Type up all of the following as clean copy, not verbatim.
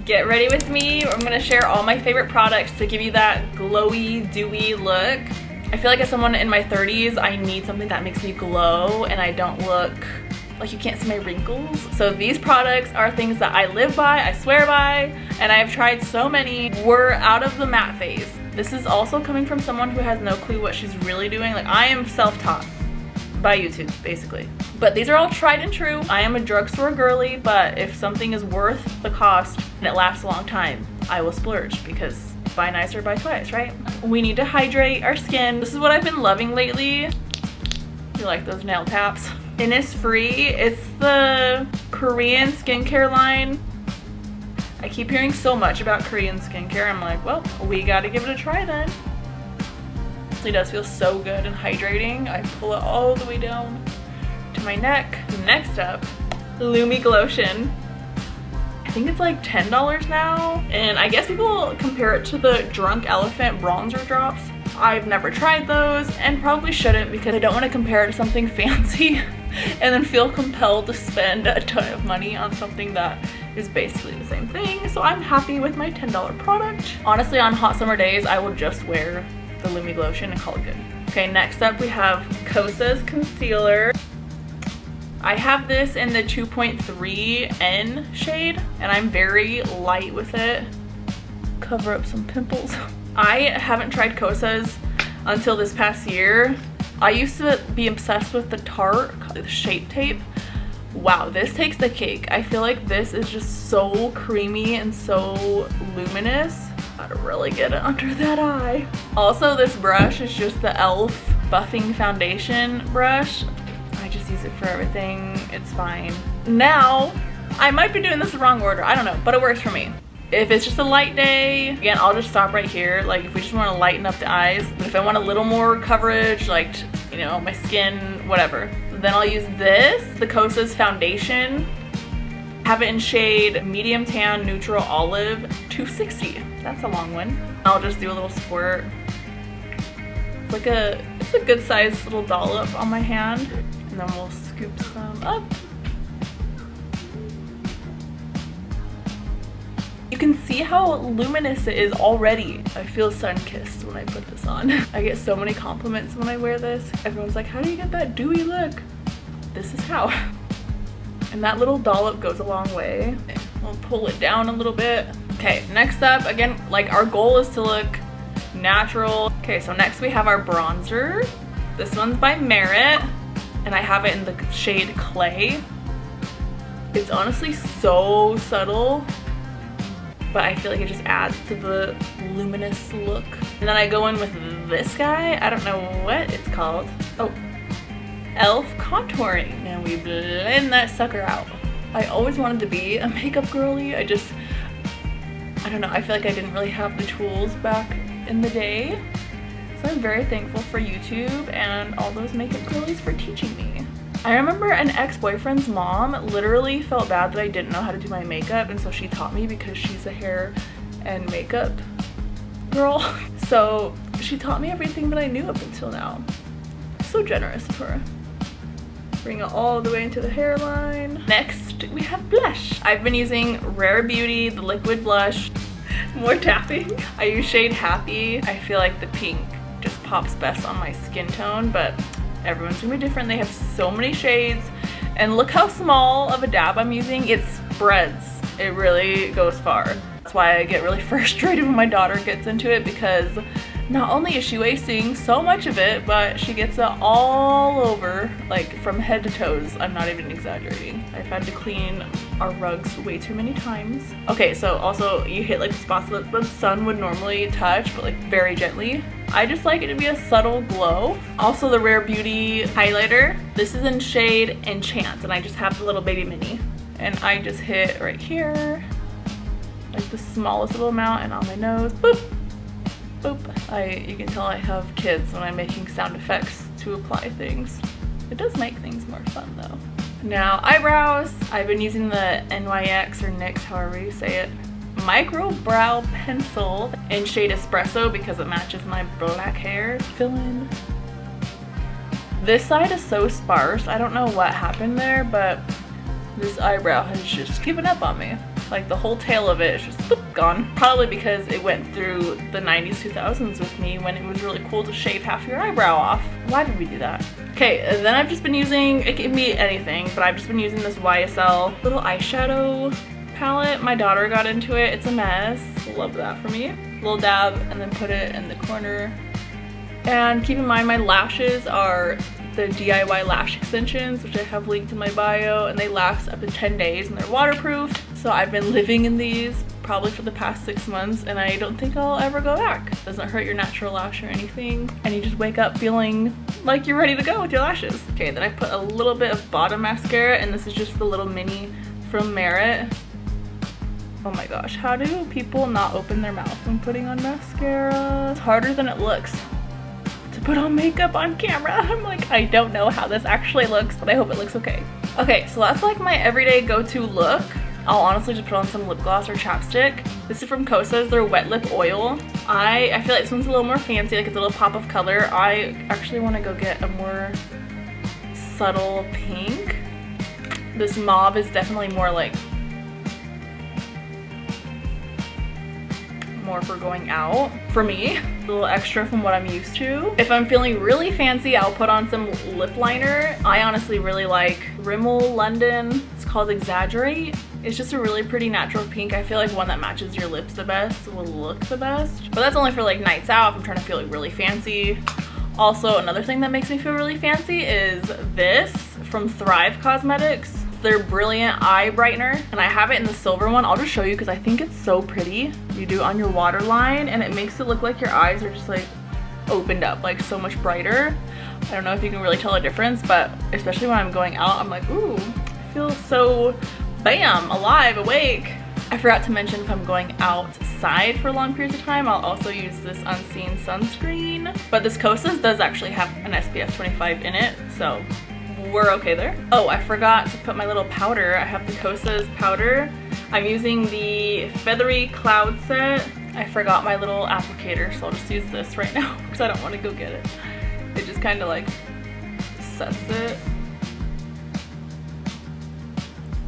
Get ready with me. I'm gonna share all my favorite products to give you that glowy, dewy look. I feel like as someone in my 30s, I need something that makes me glow and I don't look like you can't see my wrinkles. So these products are things that I live by, I swear by, and I've tried so many. We're out of the matte phase. This is also coming from someone who has no clue what she's really doing. Like, I am self-taught by YouTube, basically. But these are all tried and true. I am a drugstore girly, but if something is worth the cost and it lasts a long time, I will splurge, because buy nicer, buy twice, right? We need to hydrate our skin. This is what I've been loving lately. You like those nail taps? Innisfree. It's the Korean skincare line. I keep hearing so much about Korean skincare. I'm like, well, we gotta give it a try then. It does feel so good and hydrating. I pull it all the way down to my neck. Next up, Lumi Glotion. I think it's like $10 now, and I guess people compare it to the Drunk Elephant bronzer drops. I've never tried those and probably shouldn't, because I don't want to compare it to something fancy and then feel compelled to spend a ton of money on something that is basically the same thing. So I'm happy with my $10 product. Honestly, on hot summer days, I will just wear the Lumi Glotion and call it good. Okay, next up we have Kosa's concealer. I have this in the 2.3N shade, and I'm very light with it. Cover up some pimples. I haven't tried Kosa's until this past year. I used to be obsessed with the Tarte, the Shape Tape. Wow, this takes the cake. I feel like this is just so creamy and so luminous. Gotta really get it under that eye. Also, this brush is just the e.l.f. buffing foundation brush. I just use it for everything. It's fine. Now, I might be doing this the wrong order. I don't know, but it works for me. If it's just a light day, again, I'll just stop right here. Like, if we just want to lighten up the eyes, but if I want a little more coverage, like, you know, my skin, whatever, then I'll use this, the Kosa's foundation. Have it in shade medium tan, neutral olive, 260. That's a long one. I'll just do a little squirt. It's a good sized little dollop on my hand. And then we'll scoop some up. You can see how luminous it is already. I feel sun-kissed when I put this on. I get so many compliments when I wear this. Everyone's like, how do you get that dewy look? This is how. And that little dollop goes a long way. We'll pull it down a little bit. Okay, next up, again, like, our goal is to look natural. Okay, so next we have our bronzer. This one's by Merit, and I have it in the shade Clay. It's honestly so subtle, but I feel like it just adds to the luminous look. And then I go in with this guy. I don't know what it's called. Oh, e.l.f. contouring. And we blend that sucker out. I always wanted to be a makeup girly. I don't know, I feel like I didn't really have the tools back in the day. So I'm very thankful for YouTube and all those makeup girlies for teaching me. I remember an ex-boyfriend's mom literally felt bad that I didn't know how to do my makeup, and so she taught me because she's a hair and makeup girl. So she taught me everything that I knew up until now. So generous of her. Bring it all the way into the hairline. Next, we have blush. I've been using Rare Beauty, the liquid blush. More tapping. I use shade Happy. I feel like the pink just pops best on my skin tone, but everyone's gonna be different. They have so many shades, and look how small of a dab I'm using. It spreads. It really goes far. That's why I get really frustrated when my daughter gets into it, because not only is she wasting so much of it, but she gets it all over, like from head to toes. I'm not even exaggerating. I've had to clean our rugs way too many times. Okay, so also you hit like the spots that the sun would normally touch, but like very gently. I just like it to be a subtle glow. Also the Rare Beauty highlighter. This is in shade Enchant, and I just have the little baby mini. And I just hit right here, like the smallest little amount, and on my nose, boop. Boop. You can tell I have kids when I'm making sound effects to apply things. It does make things more fun though. Now eyebrows. I've been using the NYX or NYX, however you say it, micro brow pencil in shade Espresso because it matches my black hair. Fill in. This side is so sparse. I don't know what happened there, but this eyebrow has just given up on me. Like the whole tail of it is just boop, gone. Probably because it went through the 90s, 2000s with me when it was really cool to shave half your eyebrow off. Why did we do that? Okay, then I've just been using, it can be anything, but I've just been using this YSL little eyeshadow palette. My daughter got into it. It's a mess. Love that for me. Little dab and then put it in the corner. And keep in mind my lashes are the DIY lash extensions, which I have linked in my bio, and they last up to 10 days and they're waterproof. So I've been living in these probably for the past 6 months and I don't think I'll ever go back. It doesn't hurt your natural lash or anything, and you just wake up feeling like you're ready to go with your lashes. Okay, then I put a little bit of bottom mascara, and this is just the little mini from Merit. Oh my gosh, how do people not open their mouth when putting on mascara? It's harder than it looks to put on makeup on camera. I'm like, I don't know how this actually looks, but I hope it looks okay. Okay, so that's like my everyday go-to look. I'll honestly just put on some lip gloss or chapstick. This is from Kosas, their wet lip oil. I feel like this one's a little more fancy, like it's a little pop of color. I actually want to go get a more subtle pink. This mauve is definitely more like more for going out for me, a little extra from what I'm used to. If I'm feeling really fancy, I'll put on some lip liner. I honestly really like Rimmel London. It's called Exaggerate. It's just a really pretty natural pink. I feel like one that matches your lips the best will look the best, but that's only for like nights out if I'm trying to feel like really fancy. Also, another thing that makes me feel really fancy is this from Thrive Cosmetics. Their Brilliant Eye Brightener, and I have it in the silver one. I'll just show you because I think it's so pretty. You do it on your waterline and it makes it look like your eyes are just like opened up, like so much brighter. I don't know if you can really tell a difference, but especially when I'm going out, I'm like, ooh, I feel so bam, alive, awake. I forgot to mention if I'm going outside for long periods of time, I'll also use this Unseen sunscreen. But this Kosas does actually have an SPF 25 in it, so we're okay there. Oh, I forgot to put my little powder. I have the Kosas powder. I'm using the Feathery Cloud Set. I forgot my little applicator, so I'll just use this right now because I don't want to go get it. It just kind of like sets it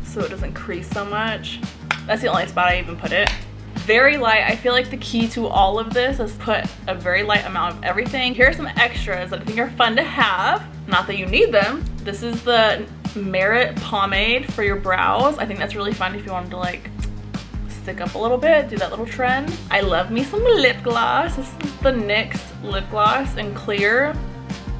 so it doesn't crease so much. That's the only spot I even put it. Very light. I feel like the key to all of this is put a very light amount of everything. Here are some extras that I think are fun to have. Not that you need them. This is the Merit pomade for your brows. I think that's really fun if you wanted to like stick up a little bit, do that little trend. I love me some lip gloss. This is the NYX lip gloss in clear.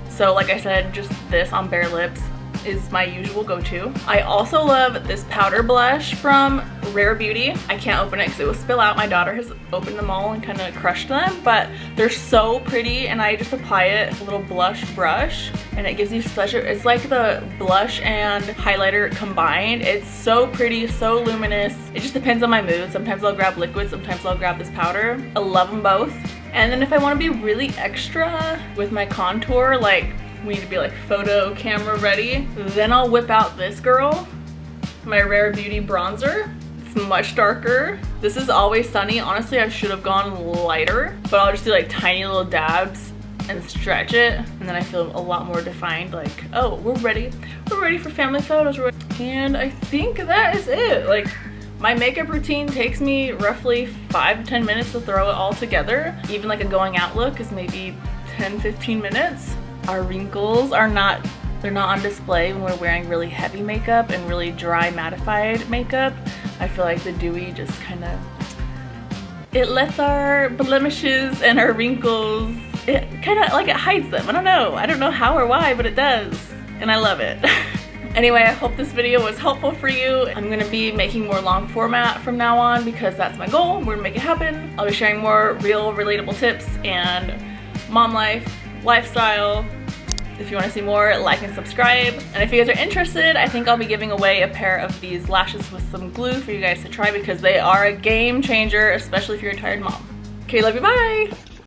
So like I said, just this on bare lips is my usual go-to. I also love this powder blush from Rare Beauty. I can't open it because it will spill out. My daughter has opened them all and kind of crushed them, but they're so pretty, and I just apply it with a little blush brush and it gives you such a, it's like the blush and highlighter combined. It's so pretty, so luminous. It just depends on my mood. Sometimes I'll grab liquid, sometimes I'll grab this powder. I love them both. And then if I want to be really extra with my contour, like we need to be like photo camera ready, then I'll whip out this girl, my Rare Beauty bronzer. It's much darker. This is Always Sunny. Honestly, I should have gone lighter, but I'll just do like tiny little dabs and stretch it, and then I feel a lot more defined, like, oh, we're ready for family photos. And I think that is it. Like, my makeup routine takes me roughly 5 to 10 minutes to throw it all together. Even like a going out look is maybe 10-15 minutes. Our wrinkles are not, they're not on display when we're wearing really heavy makeup and really dry mattified makeup. I feel like the dewy just kind of, it lets our blemishes and our wrinkles, it kind of like it hides them. I don't know how or why, but it does, and I love it. Anyway, I hope this video was helpful for you. I'm gonna be making more long format from now on because that's my goal. We're gonna make it happen. I'll be sharing more real, relatable tips and mom life, lifestyle. If you want to see more, like and subscribe. And if you guys are interested, I think I'll be giving away a pair of these lashes with some glue for you guys to try because they are a game changer, especially if you're a tired mom. Okay, love you, bye!